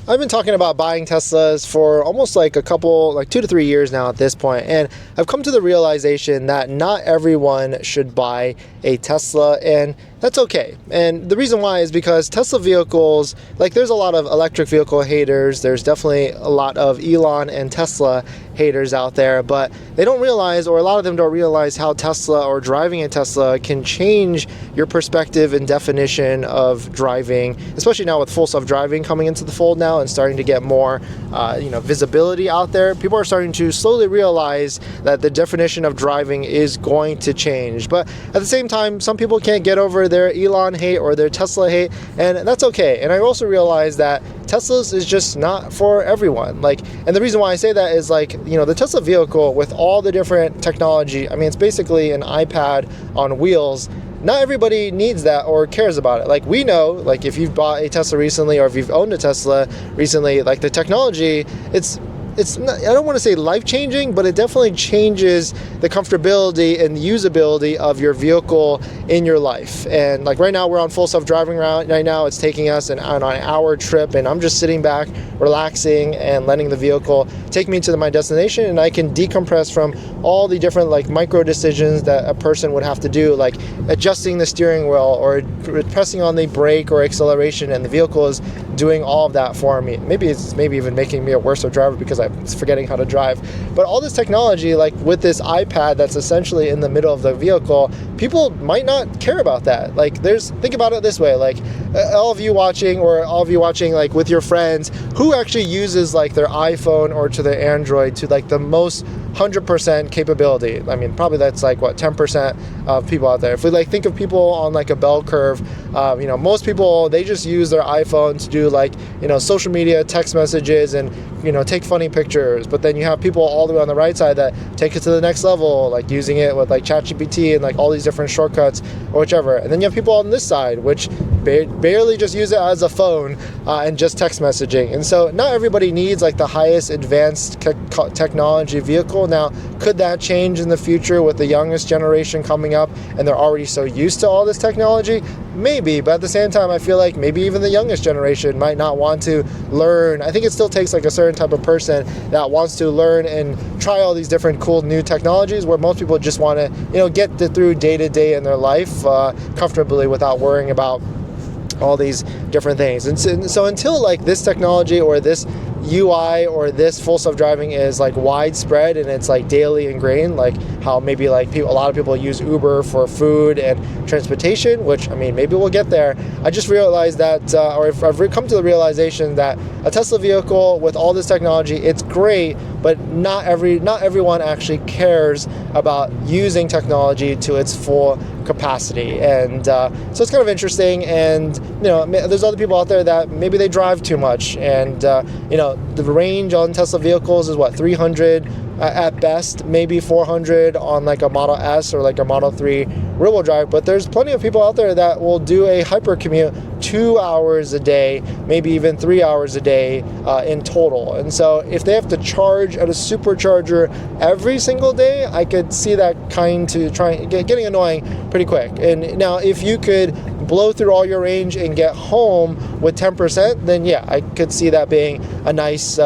I've been talking about buying Teslas for almost like 2 to 3 years now at this point, and I've come to the realization that not everyone should buy a Tesla, and that's okay. And the reason why is because Tesla vehicles, like there's a lot of electric vehicle haters, there's definitely a lot of Elon and Tesla haters out there, but they don't realize, or a lot of them don't realize, how Tesla or driving a Tesla can change your perspective and definition of driving, especially now with full self-driving coming into the fold now and starting to get more visibility out there. People are starting to slowly realize that the definition of driving is going to change. But at the same time, some people can't get over their Elon hate or their Tesla hate, and that's okay. And I also realize that Teslas is just not for everyone. And the reason why I say that is the Tesla vehicle with all the different technology, I mean, it's basically an iPad on wheels. Not everybody needs that or cares about it. We know, if you've bought a Tesla recently or if you've owned a Tesla recently, the technology, it's not, I don't want to say life-changing, but it definitely changes the comfortability and usability of your vehicle in your life. And right now we're on full self-driving route. Right now it's taking us on an hour trip, and I'm just sitting back, relaxing, and letting the vehicle take me to my destination, and I can decompress from all the different micro decisions that a person would have to do, like adjusting the steering wheel or pressing on the brake or acceleration, and the vehicle is doing all of that for me. Maybe even making me a worse driver because I'm forgetting how to drive. But all this technology, with this iPad that's essentially in the middle of the vehicle, people might not care about that. Think about it this way, all of you watching with your friends, who actually uses their iPhone or to their Android to the most 100% capability? I mean, probably that's 10% of people out there. If we think of people on a bell curve, most people, they just use their iPhone to do social media, text messages, and take funny pictures. But then you have people all the way on the right side that take it to the next level, using it with ChatGPT and all these different shortcuts or whichever. And then you have people on this side which barely just use it as a phone and just text messaging. And so not everybody needs the highest advanced technology vehicle. Now, could that change in the future with the youngest generation coming up and they're already so used to all this technology? Maybe, but at the same time, I feel maybe even the youngest generation might not want to learn. I think it still takes a certain type of person that wants to learn and try all these different cool new technologies, where most people just want to get through day to day in their life comfortably without worrying about all these different things. And so until this technology or this UI or this full self-driving is widespread and it's daily ingrained, how maybe a lot of people use Uber for food and transportation, which, I mean, maybe we'll get there. I just realized that, I've come to the realization that a Tesla vehicle with all this technology, it's great, but not everyone actually cares about using technology to its full capacity. And so it's kind of interesting. And there's other people out there that maybe they drive too much, and the range on Tesla vehicles is 300 at best, maybe 400 on a Model S or a Model 3 rear-wheel drive. But there's plenty of people out there that will do a hyper commute 2 hours a day, maybe even 3 hours a day in total. And so if they have to charge at a supercharger every single day, I could see that getting annoying pretty quick. And now if you could blow through all your range and get home with 10%, then yeah, I could see that being a nice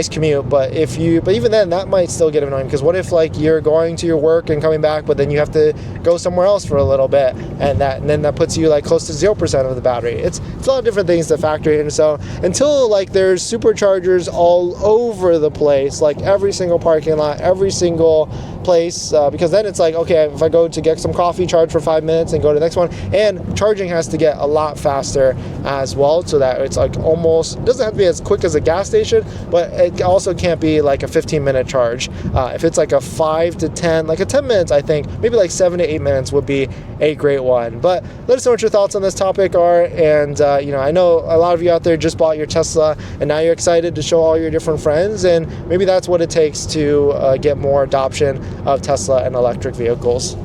commute. But even then, that might still get annoying, because what if you're going to your work and coming back, but then you have to go somewhere else for a little bit, and then that puts you close to 0% of the battery. It's a lot of different things to factor in. So until there's superchargers all over the place, every single parking lot, every single place, because then it's okay, if I go to get some coffee, charge for 5 minutes and go to the next one, and charging has to get a lot faster as well, so that it's almost, doesn't have to be as quick as a gas station, but it also can't be a 15-minute charge. If it's a 5 to 10, 10 minutes, I think maybe 7 to 8 minutes would be a great one. But let us know what your thoughts on this topic are. And I know a lot of you out there just bought your Tesla, and now you're excited to show all your different friends, and maybe that's what it takes to get more adoption of Tesla and electric vehicles.